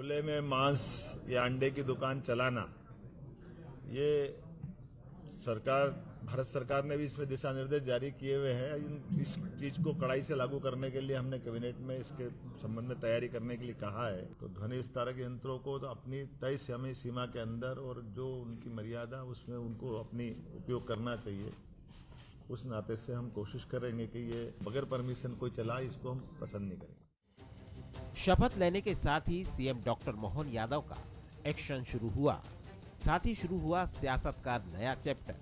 खुले में मांस या अंडे की दुकान चलाना, ये भारत सरकार ने भी इसमें दिशा निर्देश जारी किए हुए हैं। इस चीज को कड़ाई से लागू करने के लिए हमने कैबिनेट में इसके संबंध में तैयारी करने के लिए कहा है। तो ध्वनि विस्तारक यंत्रों को तो अपनी तय समय सीमा के अंदर और जो उनकी मर्यादा उसमें उनको अपनी उपयोग करना चाहिए। उस नाते से हम कोशिश करेंगे कि ये बगैर परमिशन कोई चला, इसको हम पसंद नहीं करेंगे। शपथ लेने के साथ ही सीएम डॉक्टर मोहन यादव का एक्शन शुरू हुआ। साथ ही शुरू हुआ सियासत का नया चैप्टर।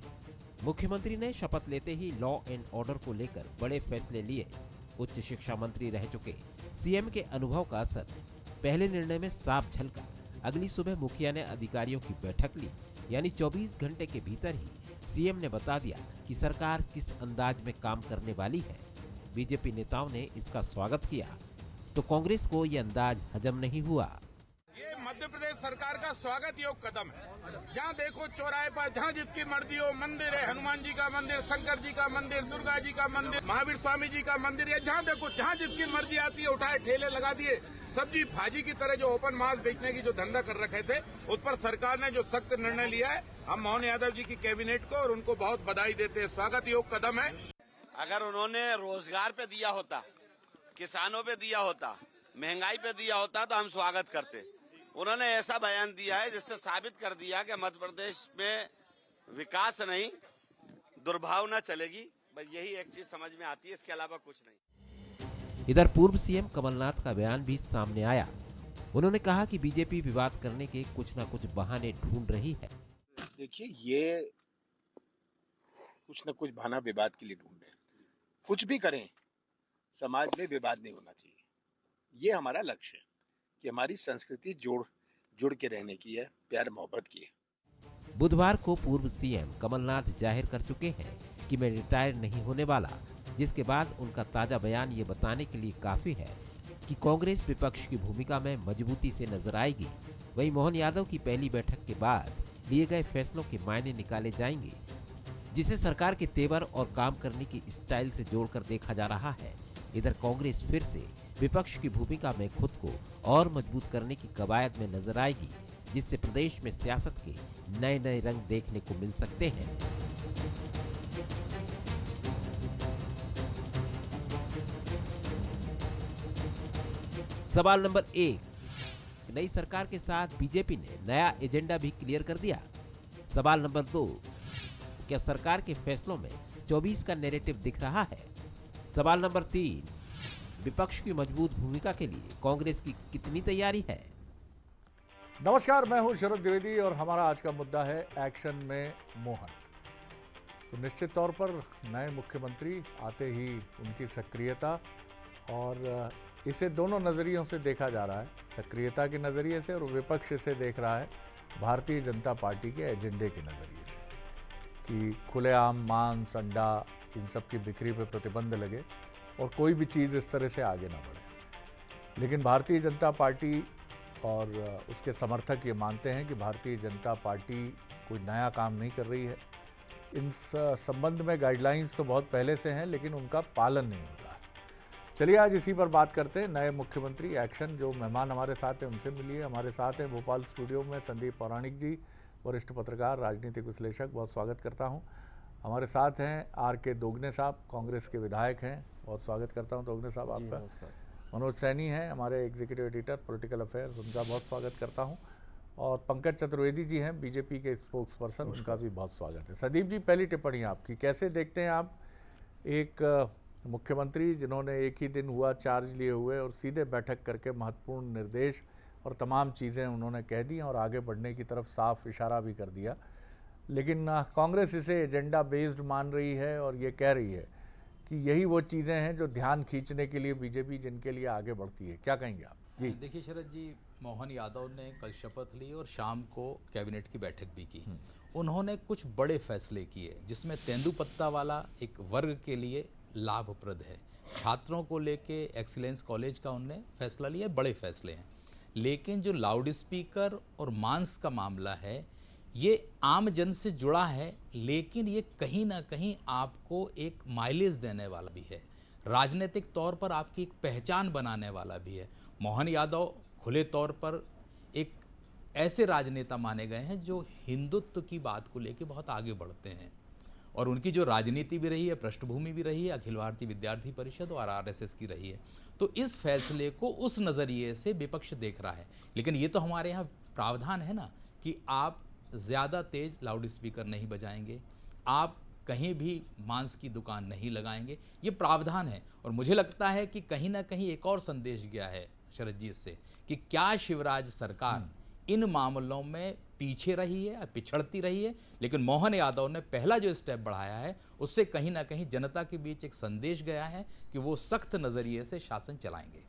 मुख्यमंत्री ने शपथ लेते ही लॉ एंड ऑर्डर को लेकर बड़े फैसले लिए। उच्च शिक्षा मंत्री रह चुके सीएम के अनुभव का असर पहले निर्णय में साफ झलका। अगली सुबह मुखिया ने अधिकारियों की बैठक ली, यानी 24 घंटे के भीतर ही सीएम ने बता दिया कि सरकार किस अंदाज में काम करने वाली है। बीजेपी नेताओं ने इसका स्वागत किया तो कांग्रेस को यह अंदाज हजम नहीं हुआ। ये मध्य प्रदेश सरकार का स्वागत योग कदम है। जहाँ देखो चौराहे पर जहाँ जिसकी मर्जी हो, मंदिर है, हनुमान जी का मंदिर, शंकर जी का मंदिर, दुर्गा जी का मंदिर, महावीर स्वामी जी का मंदिर, या जहाँ देखो जहाँ जिसकी मर्जी आती है उठाए ठेले लगा दिए। सब्जी भाजी की तरह जो ओपन मास बेचने की जो धंधा कर रखे थे, उस पर सरकार ने जो सख्त निर्णय लिया है, हम मोहन यादव जी की कैबिनेट को और उनको बहुत बधाई देते हैं। स्वागत योग कदम है। अगर उन्होंने रोजगार पे दिया होता, किसानों पे दिया होता, महंगाई पे दिया होता तो हम स्वागत करते। उन्होंने ऐसा बयान दिया है जिससे साबित कर दिया कि मध्य प्रदेश में विकास नहीं, दुर्भावना चलेगी। बस यही एक चीज समझ में आती है, इसके अलावा कुछ नहीं। इधर पूर्व सीएम कमलनाथ का बयान भी सामने आया। उन्होंने कहा कि बीजेपी विवाद करने के कुछ न कुछ बहाने ढूंढ रही है। देखिए, ये कुछ न कुछ बहाना विवाद के लिए ढूंढ रहे हैं। कुछ भी करें, समाज में विवाद नहीं होना चाहिए। ये हमारा लक्ष्य है कि हमारी संस्कृति जुड़ के रहने की है, प्यार मोहब्बत की है। बुधवार को पूर्व सीएम कमलनाथ जाहिर कर चुके हैं कि मैं रिटायर नहीं होने वाला, जिसके बाद उनका ताजा बयान ये बताने के लिए काफी है कि कांग्रेस विपक्ष की भूमिका में मजबूती से नजर आएगी। वहीं मोहन यादव की पहली बैठक के बाद लिए गए फैसलों के मायने निकाले जाएंगे, जिसे सरकार के तेवर और काम करने की स्टाइल से जोड़कर देखा जा रहा है। इधर कांग्रेस फिर से विपक्ष की भूमिका में खुद को और मजबूत करने की कवायद में नजर आएगी, जिससे प्रदेश में सियासत के नए नए रंग देखने को मिल सकते हैं। सवाल नंबर 1, नई सरकार के साथ बीजेपी ने नया एजेंडा भी क्लियर कर दिया। सवाल नंबर 2, क्या सरकार के फैसलों में 24 का नैरेटिव दिख रहा है? सवाल नंबर 3, विपक्ष की मजबूत भूमिका के लिए कांग्रेस की कितनी तैयारी है? नमस्कार, मैं हूं शरद द्विवेदी और हमारा आज का मुद्दा है एक्शन में मोहन। तो निश्चित तौर पर नए मुख्यमंत्री आते ही उनकी सक्रियता, और इसे दोनों नज़रियों से देखा जा रहा है। सक्रियता के नज़रिए से और विपक्ष से देख रहा है भारतीय जनता पार्टी के एजेंडे के नज़रिए से कि खुलेआम मांस, अंडा, इन सब की बिक्री पर प्रतिबंध लगे और कोई भी चीज़ इस तरह से आगे ना बढ़े। लेकिन भारतीय जनता पार्टी और उसके समर्थक ये मानते हैं कि भारतीय जनता पार्टी कोई नया काम नहीं कर रही है। इन संबंध में गाइडलाइंस तो बहुत पहले से हैं, लेकिन उनका पालन नहीं होता है। चलिए आज इसी पर बात करते हैं। नए मुख्यमंत्री एक्शन, जो मेहमान हमारे साथ हैं उनसे मिलिए। हमारे साथ हैं भोपाल स्टूडियो में संदीप पौराणिक जी, वरिष्ठ पत्रकार, राजनीतिक विश्लेषक, बहुत स्वागत करता हूँ। हमारे साथ हैं आर.के. दोगने साहब, कांग्रेस के विधायक हैं, बहुत स्वागत करता हूं दोगने साहब आपका। मनोज सैनी हैं हमारे एग्जीक्यूटिव एडिटर पॉलिटिकल अफेयर्स, उनका बहुत स्वागत करता हूं। और पंकज चतुर्वेदी जी हैं बीजेपी के स्पोक्स पर्सन, उनका भी बहुत स्वागत है। संदीप जी, पहली टिप्पणी आपकी, कैसे देखते हैं आप एक मुख्यमंत्री जिन्होंने एक ही दिन हुआ चार्ज लिए हुए और सीधे बैठक करके महत्वपूर्ण निर्देश और तमाम चीज़ें उन्होंने कह दी और आगे बढ़ने की तरफ साफ इशारा भी कर दिया, लेकिन कांग्रेस इसे एजेंडा बेस्ड मान रही है और ये कह रही है कि यही वो चीज़ें हैं जो ध्यान खींचने के लिए बीजेपी जिनके लिए आगे बढ़ती है। क्या कहेंगे आप? जी देखिए शरद जी, मोहन यादव ने कल शपथ ली और शाम को कैबिनेट की बैठक भी की। उन्होंने कुछ बड़े फैसले किए, जिसमें तेंदुपत्ता वाला एक वर्ग के लिए लाभप्रद है। छात्रों को लेके एक्सीलेंस कॉलेज का उन्होंने फैसला लिया, बड़े फैसले हैं। लेकिन जो लाउड स्पीकर और मांस का मामला है, ये आम जन से जुड़ा है, लेकिन ये कहीं ना कहीं आपको एक माइलेज देने वाला भी है, राजनीतिक तौर पर आपकी एक पहचान बनाने वाला भी है। मोहन यादव खुले तौर पर ऐसे राजनेता माने गए हैं जो हिंदुत्व की बात को लेकर बहुत आगे बढ़ते हैं, और उनकी जो राजनीति भी रही है, पृष्ठभूमि भी रही है, अखिल भारतीय विद्यार्थी परिषद और आरएसएस की रही है। तो इस फैसले को उस नज़रिए से विपक्ष देख रहा है। लेकिन ये तो हमारे यहाँ प्रावधान है ना कि आप ज़्यादा तेज लाउड स्पीकर नहीं बजाएंगे, आप कहीं भी मांस की दुकान नहीं लगाएंगे, ये प्रावधान है। और मुझे लगता है कि कहीं ना कहीं एक और संदेश गया है शरद जी इससे कि क्या शिवराज सरकार इन मामलों में पीछे रही है, पिछड़ती रही है, लेकिन मोहन यादव ने पहला जो स्टेप बढ़ाया है उससे कहीं ना कहीं जनता के बीच एक संदेश गया है कि वो सख्त नज़रिए से शासन चलाएंगे।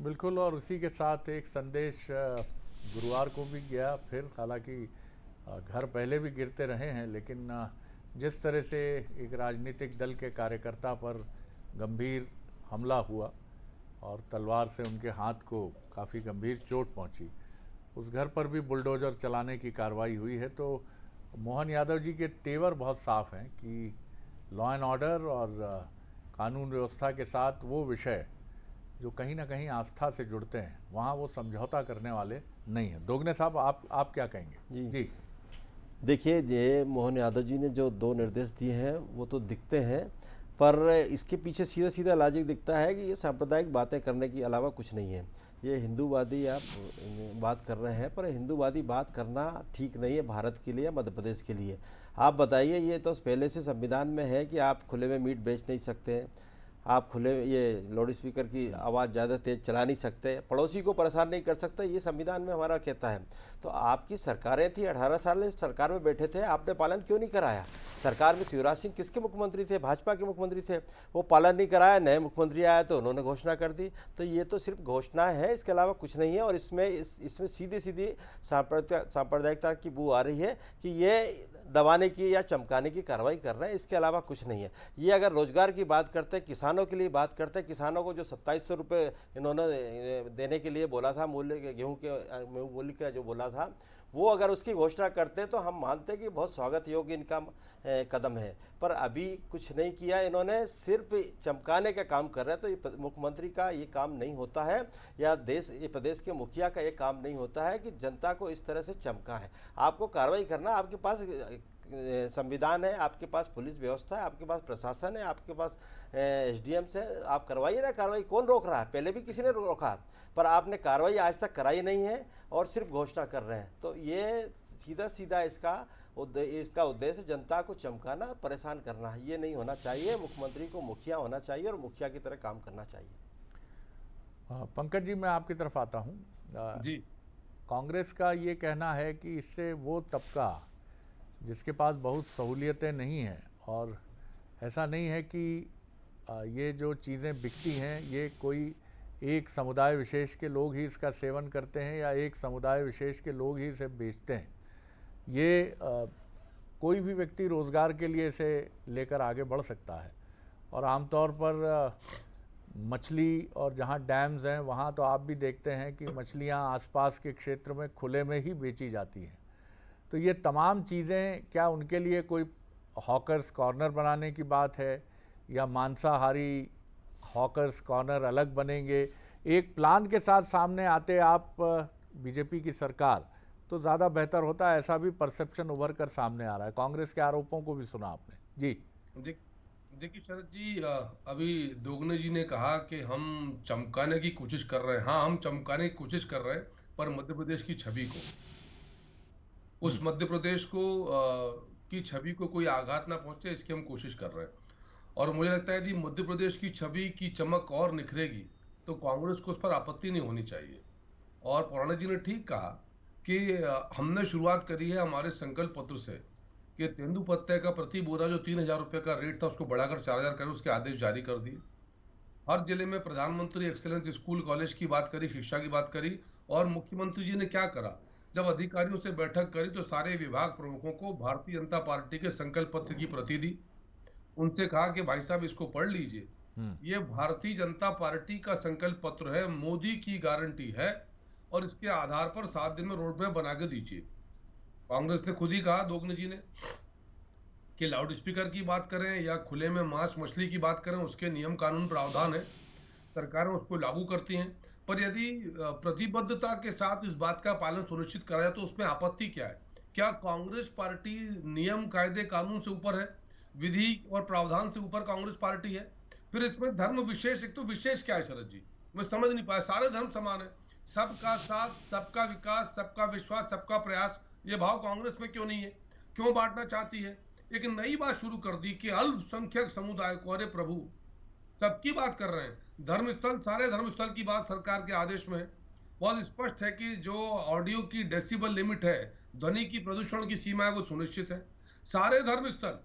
बिल्कुल, और उसी के साथ एक संदेश गुरुवार को भी गया। फिर हालांकि घर पहले भी गिरते रहे हैं, लेकिन जिस तरह से एक राजनीतिक दल के कार्यकर्ता पर गंभीर हमला हुआ और तलवार से उनके हाथ को काफ़ी गंभीर चोट पहुंची, उस घर पर भी बुलडोजर चलाने की कार्रवाई हुई है। तो मोहन यादव जी के तेवर बहुत साफ हैं कि लॉ एंड ऑर्डर और कानून व्यवस्था के साथ वो विषय जो कहीं ना कहीं आस्था से जुड़ते हैं, वहाँ वो समझौता करने वाले नहीं हैं। दोगने साहब, आप क्या कहेंगे? जी देखिए, ये मोहन यादव जी ने जो 2 निर्देश दिए हैं वो तो दिखते हैं, पर इसके पीछे सीधा सीधा लॉजिक दिखता है कि ये सांप्रदायिक बातें करने के अलावा कुछ नहीं है। ये हिंदूवादी आप बात कर रहे हैं, पर हिंदूवादी बात करना ठीक नहीं है भारत के लिए या मध्य प्रदेश के लिए। आप बताइए, ये तो पहले से संविधान में है कि आप खुले में मीट बेच नहीं सकते, आप खुले ये लाउड स्पीकर की आवाज़ ज़्यादा तेज़ चला नहीं सकते, पड़ोसी को परेशान नहीं कर सकते, ये संविधान में हमारा कहता है। तो आपकी सरकारें थी, 18 साल सरकार में बैठे थे, आपने पालन क्यों नहीं कराया? सरकार में शिवराज सिंह किसके मुख्यमंत्री थे? भाजपा के मुख्यमंत्री थे, वो पालन नहीं कराया। नए मुख्यमंत्री आया तो उन्होंने घोषणा कर दी। तो ये तो सिर्फ घोषणा है, इसके अलावा कुछ नहीं है। और इसमें सीधी सीधी सांप्रदायिकता की बू आ रही है कि ये दबाने की या चमकाने की कार्रवाई कर रहे हैं, इसके अलावा कुछ नहीं है। ये अगर रोजगार की बात करते हैं, किसानों के लिए बात करते हैं, किसानों को जो 2700 रुपये इन्होंने देने के लिए बोला था, मूल्य गेहूं के मूल्य का जो बोला था, वो अगर उसकी घोषणा करते हैं तो हम मानते हैं कि बहुत स्वागत योग्य इनका कदम है। पर अभी कुछ नहीं किया इन्होंने, सिर्फ चमकाने का काम कर रहे हैं। तो ये मुख्यमंत्री का ये काम नहीं होता है, या ये प्रदेश के मुखिया का ये काम नहीं होता है कि जनता को इस तरह से चमका है। आपको कार्रवाई करना, आपके पास संविधान है, आपके पास पुलिस व्यवस्था है, आपके पास प्रशासन है, आपके पास एसडीएम है, आप करवाइए ना कार्रवाई। कौन रोक रहा है? पहले भी किसी ने रोका, पर आपने कार्रवाई आज तक कराई नहीं है और सिर्फ घोषणा कर रहे हैं। तो ये सीधा सीधा इसका उद्देश्य जनता को चमकाना, परेशान करना है। ये नहीं होना चाहिए। मुख्यमंत्री को मुखिया होना चाहिए और मुखिया की तरह काम करना चाहिए। पंकज जी, मैं आपकी तरफ आता हूँ। जी, कांग्रेस का ये कहना है कि इससे वो तबका जिसके पास बहुत सहूलियतें नहीं हैं, और ऐसा नहीं है कि ये जो चीज़ें बिकती हैं ये कोई एक समुदाय विशेष के लोग ही इसका सेवन करते हैं या एक समुदाय विशेष के लोग ही इसे बेचते हैं। ये कोई भी व्यक्ति रोज़गार के लिए इसे लेकर आगे बढ़ सकता है। और आमतौर पर मछली और जहाँ डैम्स हैं वहाँ तो आप भी देखते हैं कि मछलियाँ आसपास के क्षेत्र में खुले में ही बेची जाती हैं। तो ये तमाम चीज़ें क्या उनके लिए कोई हॉकर्स कॉर्नर बनाने की बात है, या मांसाहारी हॉकर्स कॉर्नर अलग बनेंगे? एक प्लान के साथ सामने आते आप बीजेपी की सरकार, तो ज़्यादा बेहतर होता है। ऐसा भी परसेप्शन उभर कर सामने आ रहा है। कांग्रेस के आरोपों को भी सुना आपने। जी देखिए शरद जी, अभी दोगने जी ने कहा कि हम चमकाने की कोशिश कर रहे हैं। हाँ, हम चमकाने की कोशिश कर रहे हैं, पर मध्य प्रदेश की छवि को, उस मध्य प्रदेश को की छवि को कोई आघात ना पहुंचे, इसकी हम कोशिश कर रहे हैं। और मुझे लगता है कि मध्य प्रदेश की छवि की चमक और निखरेगी तो कांग्रेस को उस पर आपत्ति नहीं होनी चाहिए। और पुराणे जी ने ठीक कहा कि हमने शुरुआत करी है हमारे संकल्प पत्र से कि तेंदुपत्ते का प्रति बोरा जो 3000 रुपये का रेट था उसको बढ़ाकर 4000 करें, उसके आदेश जारी कर दिए। हर जिले में प्रधानमंत्री एक्सेलेंस स्कूल कॉलेज की बात करी, शिक्षा की बात करी। और मुख्यमंत्री जी ने क्या करा, जब अधिकारियों से बैठक करी तो सारे विभाग प्रमुखों को भारतीय जनता पार्टी के संकल्प पत्र की प्रति दी। उनसे कहा कि भाई साहब इसको पढ़ लीजिए, ये भारतीय जनता पार्टी का संकल्प पत्र है, मोदी की गारंटी है, और इसके आधार पर 7 दिन में रोड मैप बना के दीजिए। कांग्रेस ने खुद ही कहा, दोगने जी ने, कि लाउड स्पीकर की बात करें या खुले में मांस मछली की बात करें, उसके नियम कानून प्रावधान है, सरकारें उसको लागू करती हैं। पर यदि प्रतिबद्धता के साथ इस बात का पालन सुनिश्चित करा जाए तो उसमें आपत्ति क्या है? क्या कांग्रेस पार्टी नियम कायदे कानून से ऊपर है? विधि और प्रावधान से ऊपर कांग्रेस पार्टी है? फिर इसमें धर्म विशेष, एक तो विशेष क्या है शरद जी, मैं समझ नहीं पाया। सारे धर्म समान है, सबका साथ, सबका विकास, सबका विश्वास, सबका प्रयास, ये भाव कांग्रेस में क्यों नहीं है? क्यों बांटना चाहती है? एक नई बात शुरू कर दी कि अल्पसंख्यक समुदाय को, अरे प्रभु, सबकी बात कर रहे हैं। धर्मस्थल, सारे धर्मस्थल की बात सरकार के आदेश में है। बहुत स्पष्ट है कि जो ऑडियो की डेसिबल लिमिट है, ध्वनि की प्रदूषण की सीमा है, वो सुनिश्चित है। सारे धर्मस्थल,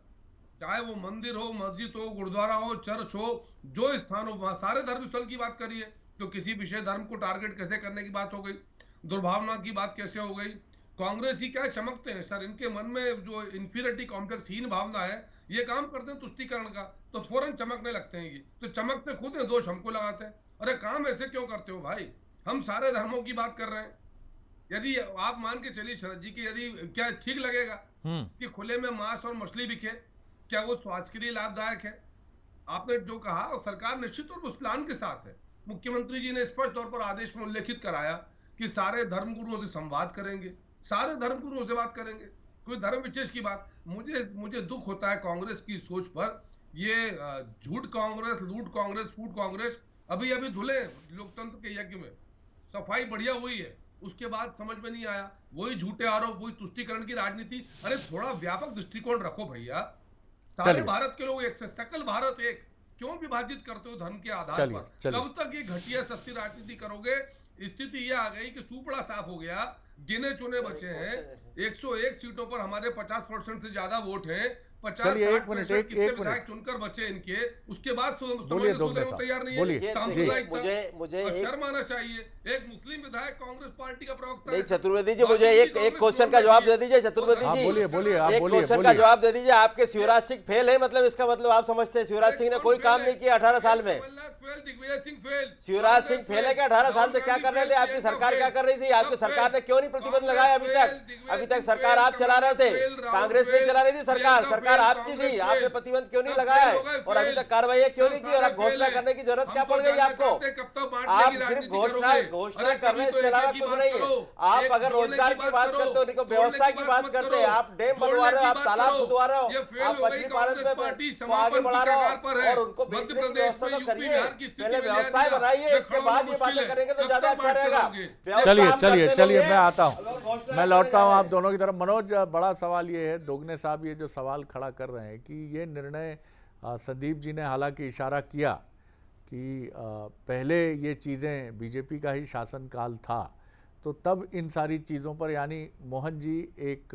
चाहे वो मंदिर हो, मस्जिद हो, गुरुद्वारा हो, चर्च हो, जो स्थान हो, वहां सारे धर्मस्थल की बात करिए। तो किसी विशेष धर्म को टारगेट कैसे करने की बात हो गई? दुर्भावना की बात कैसे हो गई? कांग्रेस ही क्या चमकते हैं सर, इनके मन में जो इंफीरियरिटी कॉम्प्लेक्स हीन भावना है, ये काम करते हैं तुष्टीकरण का, तो फौरन चमकने लगते हैं। ये तो चमकते खुद हैं, दोष हमको लगाते हैं। अरे काम ऐसे क्यों करते हो भाई? हम सारे धर्मों की बात कर रहे हैं। यदि आप मान के चलिए शरद जी की, यदि क्या ठीक लगेगा कि खुले में मांस और मछली बिके? क्या वो स्वास्थ्य के लिए लाभदायक है? आपने जो कहा, सरकार निश्चित तौर पर उस प्लान के साथ है। मुख्यमंत्री जी ने स्पष्ट तौर पर आदेश में उल्लेखित कराया कि सारे धर्मगुरुओं से संवाद करेंगे, सारे धर्मगुरुओं से बात करेंगे, कोई धर्म विशेष की बात। मुझे दुख होता है कांग्रेस की सोच पर। ये झूठ कांग्रेस, लूट कांग्रेस, फूट कांग्रेस अभी अभी धुले लोकतंत्र के यज्ञ में, सफाई बढ़िया हुई है, उसके बाद समझ में नहीं आया, वही झूठे आरोप, वही तुष्टीकरण की राजनीति। अरे थोड़ा व्यापक दृष्टिकोण रखो भैया। सारे भारत के लोग एक से, सकल भारत एक, क्यों विभाजित करते हो धर्म के आधार पर? कब तक ये घटिया सस्ती राजनीति करोगे? स्थिति ये आ गई कि सूपड़ा साफ हो गया, गिने चुने बचे हैं। 101 सीटों पर हमारे 50% से ज्यादा वोट हैं। 50-60% विधायक चुनकर बचे इनके, उसके बाद बोलिए तैयार नहीं है। मुझे शर्म आना चाहिए। एक मुस्लिम विधायक कांग्रेस पार्टी का प्रवक्ता है। चतुर्वेदी जी, मुझे एक क्वेश्चन का जवाब दे दीजिए। चतुर्वेदी जी, एक क्वेश्चन का जवाब दे दीजिए। आपके शिवराज सिंह फेल है, मतलब इसका मतलब आप समझते हैं शिवराज सिंह ने कोई काम नहीं किया 18 साल में? शिवराज सिंह फेल है क्या? 18 साल से क्या कर रहे थे? आपकी सरकार क्या कर रही थी? आपकी सरकार ने क्यों नहीं प्रतिबंध लगाया अभी तक? अभी तक सरकार आप चला रहे थे, कांग्रेस नहीं चला रही थी सरकार आपकी थी। आपने प्रतिबंध क्यों नहीं लगाया है और अभी तक कार्रवाई क्यों नहीं की? और अब घोषणा करने की जरूरत क्या पड़ गई आपको? आप सिर्फ घोषणा कर रहे हैं, इसके अलावा कुछ नहीं है। आप अगर रोजगार की बात करते हो, व्यवस्था की बात करते हैं, आप डैम बनवा रहे हो, आप तालाब खुदवा रहे हो, आप मछली पालन में आगे बढ़ा रहे हो, और उनको बेचने की व्यवस्था तो करिए। पहले व्यवसाय बनाइए, इसके बाद ये बातें करेंगे तो ज्यादा अच्छा रहेगा। चलिए मैं आता हूँ, मैं लौटता हूँ आप दोनों की तरफ। मनोज, बड़ा सवाल ये है, दोगने साहब ये जो सवाल खड़ा कर रहे हैं कि ये निर्णय, संदीप जी ने हालांकि इशारा किया कि पहले ये चीज़ें बीजेपी का ही शासनकाल था, तो तब इन सारी चीज़ों पर, यानी मोहन जी एक,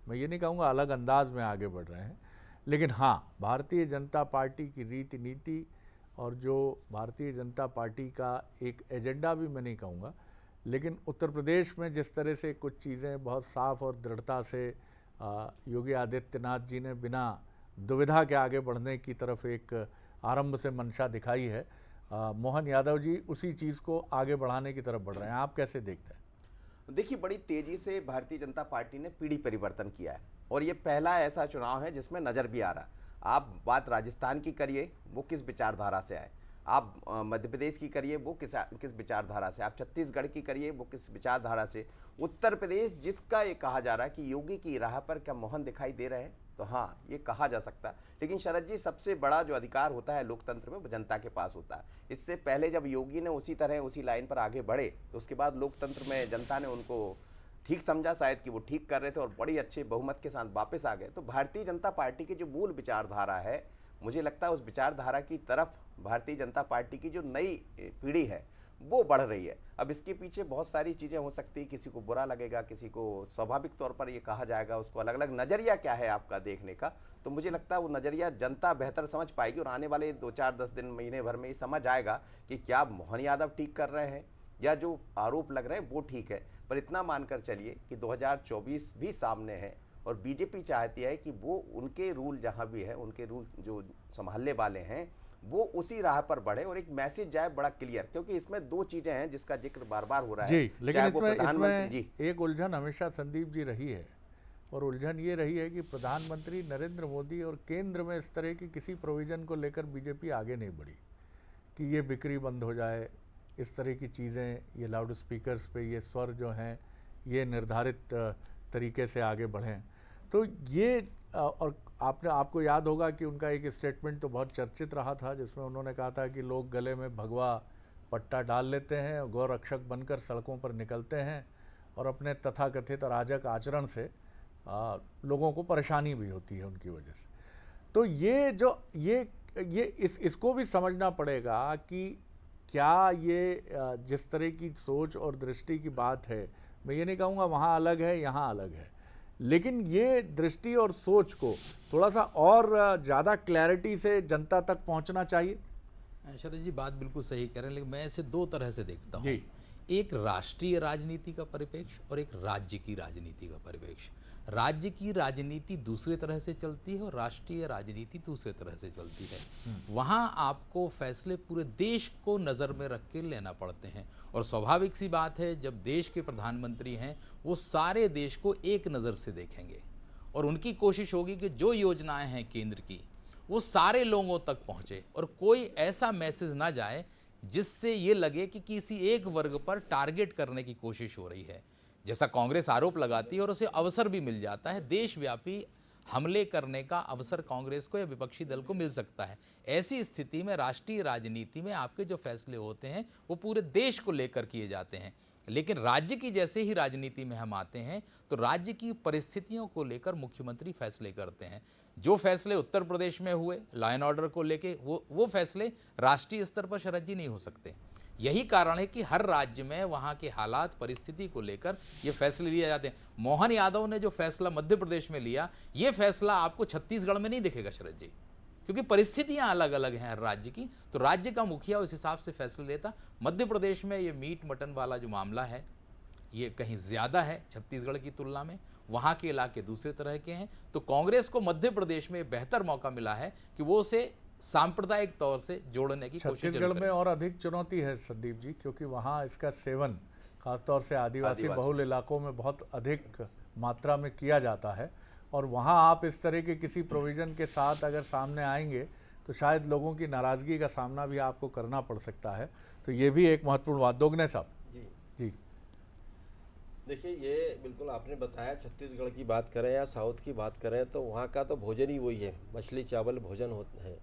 मैं ये नहीं कहूँगा अलग अंदाज में आगे बढ़ रहे हैं, लेकिन हाँ, भारतीय जनता पार्टी की रीति नीति और जो भारतीय जनता पार्टी का एक एजेंडा भी मैं नहीं कहूँगा, लेकिन उत्तर प्रदेश में जिस तरह से कुछ चीज़ें बहुत साफ और दृढ़ता से योगी आदित्यनाथ जी ने बिना दुविधा के आगे बढ़ने की तरफ एक आरंभ से मंशा दिखाई है, मोहन यादव जी उसी चीज़ को आगे बढ़ाने की तरफ बढ़ रहे हैं। आप कैसे देखते हैं? देखिए, बड़ी तेजी से भारतीय जनता पार्टी ने पीढ़ी परिवर्तन किया है और ये पहला ऐसा चुनाव है जिसमें नज़र भी आ रहा। आप बात राजस्थान की करिए, वो किस विचारधारा से आए, आप मध्य प्रदेश की करिए, वो किस विचारधारा से, आप छत्तीसगढ़ की करिए, वो किस विचारधारा से, उत्तर प्रदेश जिसका ये कहा जा रहा है कि योगी की राह पर क्या मोहन दिखाई दे रहे हैं, तो हाँ, ये कहा जा सकता है। लेकिन शरद जी, सबसे बड़ा जो अधिकार होता है लोकतंत्र में, वो जनता के पास होता है। इससे पहले जब योगी ने उसी तरह उसी लाइन पर आगे बढ़े, तो उसके बाद लोकतंत्र में जनता ने उनको ठीक समझा, शायद कि वो ठीक कर रहे थे और बड़ी अच्छे बहुमत के साथ वापस आ गए। तो भारतीय जनता पार्टी की जो मूल विचारधारा है, मुझे लगता है उस विचारधारा की तरफ भारतीय जनता पार्टी की जो नई पीढ़ी है वो बढ़ रही है। अब इसके पीछे बहुत सारी चीज़ें हो सकती है, किसी को बुरा लगेगा, किसी को स्वाभाविक तौर पर ये कहा जाएगा, उसको अलग अलग नज़रिया क्या है आपका देखने का। तो मुझे लगता है वो नज़रिया जनता बेहतर समझ पाएगी और आने वाले 2-4-10 दिन, महीने भर में ये समझ आएगा कि क्या मोहन यादव ठीक कर रहे हैं या जो आरोप लग रहे हैं वो ठीक है। पर इतना मानकर चलिए कि 2024 भी सामने है और बीजेपी चाहती है कि वो उनके रूल जहाँ भी है, उनके रूल जो संभालने वाले हैं, वो उसी राह पर बढ़े और एक मैसेज जाए बड़ा क्लियर, क्योंकि इसमें दो चीजें हैं जिसका जिक्र बार बार हो रहा है। जी, लेकिन इसमें एक उलझन हमेशा संदीप जी रही है और उलझन ये रही है कि प्रधानमंत्री नरेंद्र मोदी और केंद्र में इस तरह की किसी प्रोविजन को लेकर बीजेपी आगे नहीं बढ़ी कि ये बिक्री बंद हो जाए इस तरह की चीज़ें, ये लाउड स्पीकर्स पे ये स्वर जो हैं ये निर्धारित तरीके से आगे बढ़ें। तो ये और आपको याद होगा कि उनका एक स्टेटमेंट तो बहुत चर्चित रहा था, जिसमें उन्होंने कहा था कि लोग गले में भगवा पट्टा डाल लेते हैं, गौ रक्षक बनकर सड़कों पर निकलते हैं और अपने तथाकथित अराजक आचरण से लोगों को परेशानी भी होती है उनकी वजह से। तो इसको भी समझना पड़ेगा कि क्या ये जिस तरह की सोच और दृष्टि की बात है, मैं ये नहीं कहूँगा वहाँ अलग है यहाँ अलग है, लेकिन ये दृष्टि और सोच को थोड़ा सा और ज़्यादा क्लैरिटी से जनता तक पहुँचना चाहिए। शरद जी बात बिल्कुल सही कह रहे हैं, लेकिन मैं इसे दो तरह से देखता हूँ। एक राष्ट्रीय राजनीति का परिप्रेक्ष्य और एक राज्य की राजनीति का परिप्रेक्ष्य। राज्य की राजनीति दूसरे तरह से चलती है और राष्ट्रीय राजनीति दूसरे तरह से चलती है। वहाँ आपको फैसले पूरे देश को नज़र में रख के लेना पड़ते हैं और स्वाभाविक सी बात है, जब देश के प्रधानमंत्री हैं वो सारे देश को एक नज़र से देखेंगे और उनकी कोशिश होगी कि जो योजनाएं हैं केंद्र की वो सारे लोगों तक पहुँचे और कोई ऐसा मैसेज ना जाए जिससे ये लगे कि किसी एक वर्ग पर टारगेट करने की कोशिश हो रही है, जैसा कांग्रेस आरोप लगाती है और उसे अवसर भी मिल जाता है। देशव्यापी हमले करने का अवसर कांग्रेस को या विपक्षी दल को मिल सकता है। ऐसी स्थिति में राष्ट्रीय राजनीति में आपके जो फैसले होते हैं वो पूरे देश को लेकर किए जाते हैं, लेकिन राज्य की जैसे ही राजनीति में हम आते हैं तो राज्य की परिस्थितियों को लेकर मुख्यमंत्री फैसले करते हैं। जो फैसले उत्तर प्रदेश में हुए लॉ एंड ऑर्डर को लेके, वो फैसले राष्ट्रीय स्तर पर शरद जी नहीं हो सकते। यही कारण है कि हर राज्य में वहाँ के हालात परिस्थिति को लेकर ये फैसले लिए जाते हैं। मोहन यादव ने जो फैसला मध्य प्रदेश में लिया, ये फैसला आपको छत्तीसगढ़ में नहीं दिखेगा शरद जी, क्योंकि परिस्थितियां अलग अलग हैं हर राज्य की। तो राज्य का मुखिया उस हिसाब से फैसले लेता। मध्य प्रदेश में ये मीट मटन वाला जो मामला है ये कहीं ज़्यादा है छत्तीसगढ़ की तुलना में, वहाँ के इलाके दूसरे तरह के हैं। तो कांग्रेस को मध्य प्रदेश में बेहतर मौका मिला है कि वो उसे सांप्रदायिक तौर से जोड़ने की कोशिश। छत्तीसगढ़ में और अधिक चुनौती है संदीप जी, क्योंकि वहाँ इसका सेवन खासतौर से आदिवासी बहुल इलाकों में बहुत अधिक मात्रा में किया जाता है और वहाँ आप इस तरह के किसी प्रोविज़न के साथ अगर सामने आएंगे तो शायद लोगों की नाराज़गी का सामना भी आपको करना पड़ सकता है। तो ये भी एक महत्वपूर्ण बात। दोगने साहब जी देखिए, ये बिल्कुल आपने बताया, छत्तीसगढ़ की बात करें या साउथ की बात करें तो वहाँ का तो भोजन ही वही है, मछली चावल भोजन होता है।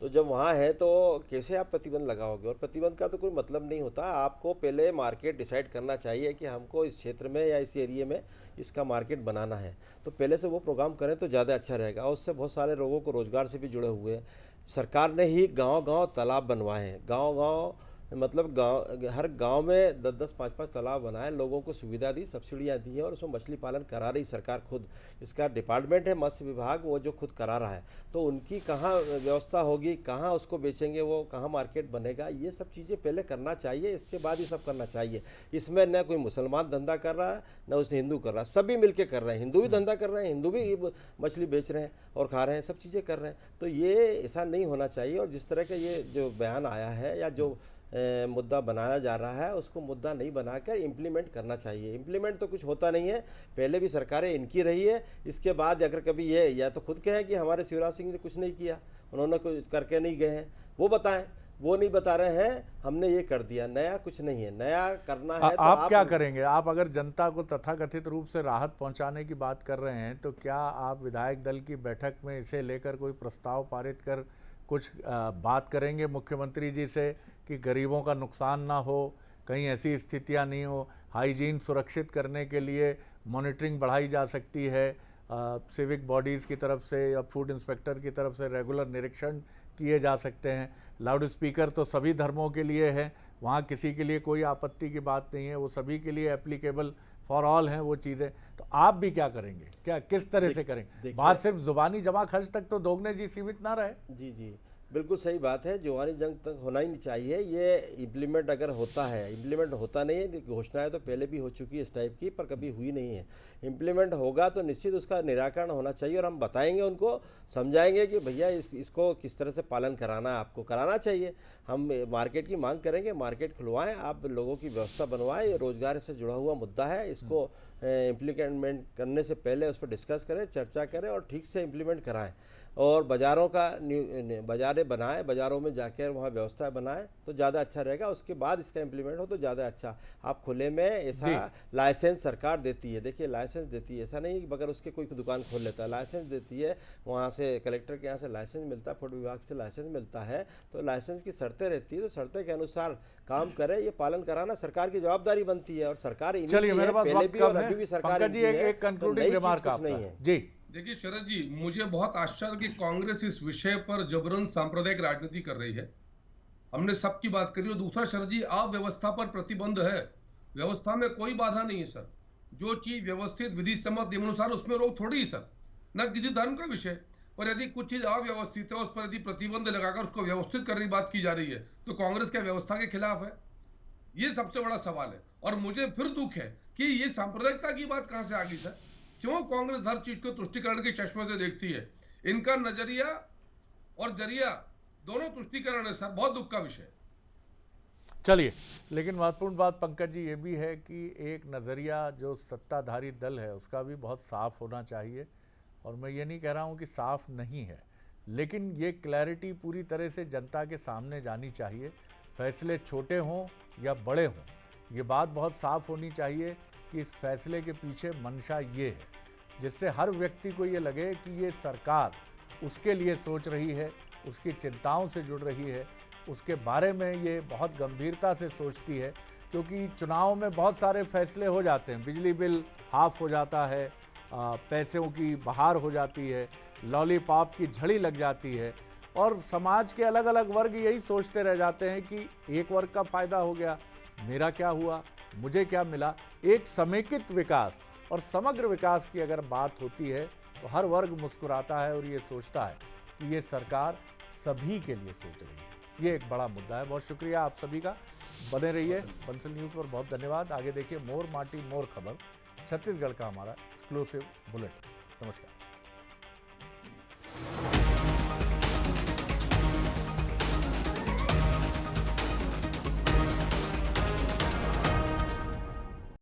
तो जब वहाँ है तो कैसे आप प्रतिबंध लगाओगे? और प्रतिबंध का तो कोई मतलब नहीं होता। आपको पहले मार्केट डिसाइड करना चाहिए कि हमको इस क्षेत्र में या इस एरिया में इसका मार्केट बनाना है, तो पहले से वो प्रोग्राम करें तो ज़्यादा अच्छा रहेगा। और उससे बहुत सारे लोगों को रोज़गार से भी जुड़े हुए हैं। सरकार ने ही गांव-गांव तालाब बनवाए हैं, गांव-गांव मतलब हर गांव में 10-10, 5-5 तालाब बनाए, लोगों को सुविधा दी, सब्सिडियां दी है और उसमें मछली पालन करा रही सरकार खुद। इसका डिपार्टमेंट है मत्स्य विभाग, वो जो खुद करा रहा है। तो उनकी कहाँ व्यवस्था होगी, कहाँ उसको बेचेंगे, वो कहाँ मार्केट बनेगा, ये सब चीज़ें पहले करना चाहिए, इसके बाद ये सब करना चाहिए। इसमें न कोई मुसलमान धंधा कर रहा है न उसने हिंदू कर रहा है, सभी मिल के कर रहे हैं। हिंदू भी धंधा कर रहे हैं, हिंदू भी मछली बेच रहे हैं और खा रहे हैं, सब चीज़ें कर रहे हैं। तो ये ऐसा नहीं होना चाहिए। और जिस तरह का ये जो बयान आया है या जो मुद्दा बनाया जा रहा है, उसको मुद्दा नहीं बनाकर इम्प्लीमेंट करना चाहिए। इम्प्लीमेंट तो कुछ होता नहीं है, पहले भी सरकारें इनकी रही है। इसके बाद अगर कभी ये या तो खुद कहें कि हमारे शिवराज सिंह ने कुछ नहीं किया, उन्होंने कुछ करके नहीं गए हैं, वो बताएं। वो नहीं बता रहे हैं हमने ये कर दिया, नया कुछ नहीं है, नया करना है। तो आप क्या करेंगे? आप अगर जनता को तथाकथित रूप से राहत पहुंचाने की बात कर रहे हैं तो क्या आप विधायक दल की बैठक में इसे लेकर कोई प्रस्ताव पारित कर कुछ बात करेंगे मुख्यमंत्री जी से कि गरीबों का नुकसान ना हो, कहीं ऐसी स्थितियां नहीं हो? हाइजीन सुरक्षित करने के लिए मॉनिटरिंग बढ़ाई जा सकती है, सिविक बॉडीज़ की तरफ से या फूड इंस्पेक्टर की तरफ से रेगुलर निरीक्षण किए जा सकते हैं। लाउड स्पीकर तो सभी धर्मों के लिए है, वहाँ किसी के लिए कोई आपत्ति की बात नहीं है, वो सभी के लिए एप्लीकेबल फॉर ऑल हैं वो चीज़ें। तो आप भी क्या करेंगे, क्या किस तरह से करेंगे? बात सिर्फ जुबानी जमा खर्च तक तो दोगने जी सीमित ना रहे। जी बिल्कुल सही बात है, जुबानी जंग तक होना ही नहीं चाहिए। ये इम्प्लीमेंट अगर होता है, इम्प्लीमेंट होता नहीं है। घोषणाएं तो पहले भी हो चुकी है इस टाइप की, पर कभी हुई नहीं है। इम्प्लीमेंट होगा तो निश्चित उसका निराकरण होना चाहिए और हम बताएंगे उनको, समझाएंगे कि भैया इसको किस तरह से पालन कराना है, आपको कराना चाहिए। हम मार्केट की मांग करेंगे, मार्केट खुलवाएं, आप लोगों की व्यवस्था बनवाएं। रोजगार से जुड़ा हुआ मुद्दा है, इसको इम्प्लीमेंट करने से पहले उस पर डिस्कस करें, चर्चा करें और ठीक से इम्प्लीमेंट कराएं। और बाज़ारों का बाज़ारें बनाए, बाज़ारों में जाकर वहाँ व्यवस्था बनाए तो ज़्यादा अच्छा रहेगा। उसके बाद इसका इम्प्लीमेंट हो तो ज़्यादा अच्छा। आप खुले में ऐसा लाइसेंस सरकार देती है, देखिए लाइसेंस देती है, ऐसा नहीं कि बगैर उसके कोई दुकान खोल लेता है, लाइसेंस देती है, वहाँ से कलेक्टर के यहाँ से लाइसेंस मिलता है, फूड विभाग से लाइसेंस मिलता है, तो लाइसेंस की शर्तें रहती है, तो शर्तें के अनुसार काम करे, ये पालन कराना सरकार की जवाबदारी बनती है। और सरकार चलिए मेरे पास पहले वक्त भी कम और है, अभी भी सरकार पंकज जी एक कंक्लूडिंग रिमार्क आपका नहीं है जी। देखिए शरद जी, मुझे बहुत आश्चर्य कि कांग्रेस इस विषय पर जबरन सांप्रदायिक राजनीति कर रही है। हमने सबकी बात करी। और दूसरा शरद जी, अव्यवस्था पर प्रतिबंध है, व्यवस्था में कोई बाधा नहीं है सर। जो चीज व्यवस्थित विधि सम्मत नियमानुसार उसमें रोक थोड़ी है सर, न किसी धर्म का विषय। पर यदि कुछ चीज अव्यवस्थित है, उस पर यदि प्रतिबंध लगाकर उसको व्यवस्थित करने की बात की जा रही है, तो कांग्रेस क्या व्यवस्था के खिलाफ है? ये सबसे बड़ा सवाल है। और मुझे फिर दुख है कि ये सांप्रदायिकता की बात कहां से आ गई सर? क्यों कांग्रेस हर चीज को तुष्टिकरण के चश्मे से देखती है? इनका नजरिया और जरिया दोनों तुष्टिकरण है सर, बहुत दुख का विषय। चलिए, लेकिन महत्वपूर्ण बात पंकज जी ये भी है कि एक नज़रिया जो सत्ताधारी दल है उसका भी बहुत साफ होना चाहिए। और मैं ये नहीं कह रहा हूँ कि साफ नहीं है, लेकिन ये क्लैरिटी पूरी तरह से जनता के सामने जानी चाहिए। फैसले छोटे हों या बड़े हों, ये बात बहुत साफ होनी चाहिए कि इस फैसले के पीछे मंशा ये है, जिससे हर व्यक्ति को ये लगे कि ये सरकार उसके लिए सोच रही है, उसकी चिंताओं से जुड़ रही है, उसके बारे में ये बहुत गंभीरता से सोचती है। क्योंकि चुनाव में बहुत सारे फैसले हो जाते हैं, बिजली बिल हाफ हो जाता है, पैसों की बहार हो जाती है, लॉलीपॉप की झड़ी लग जाती है, और समाज के अलग अलग वर्ग यही सोचते रह जाते हैं कि एक वर्ग का फ़ायदा हो गया, मेरा क्या हुआ, मुझे क्या मिला। एक समेकित विकास और समग्र विकास की अगर बात होती है तो हर वर्ग मुस्कुराता है और ये सोचता है कि ये सरकार सभी के लिए सोच रही है। ये एक बड़ा मुद्दा है। बहुत शुक्रिया आप सभी का, बने रहिए बंसल न्यूज़ पर। बहुत धन्यवाद। आगे देखिए मोर माटी मोर खबर, छत्तीसगढ़ का हमारा एक्सक्लूसिव बुलेटिन। नमस्कार।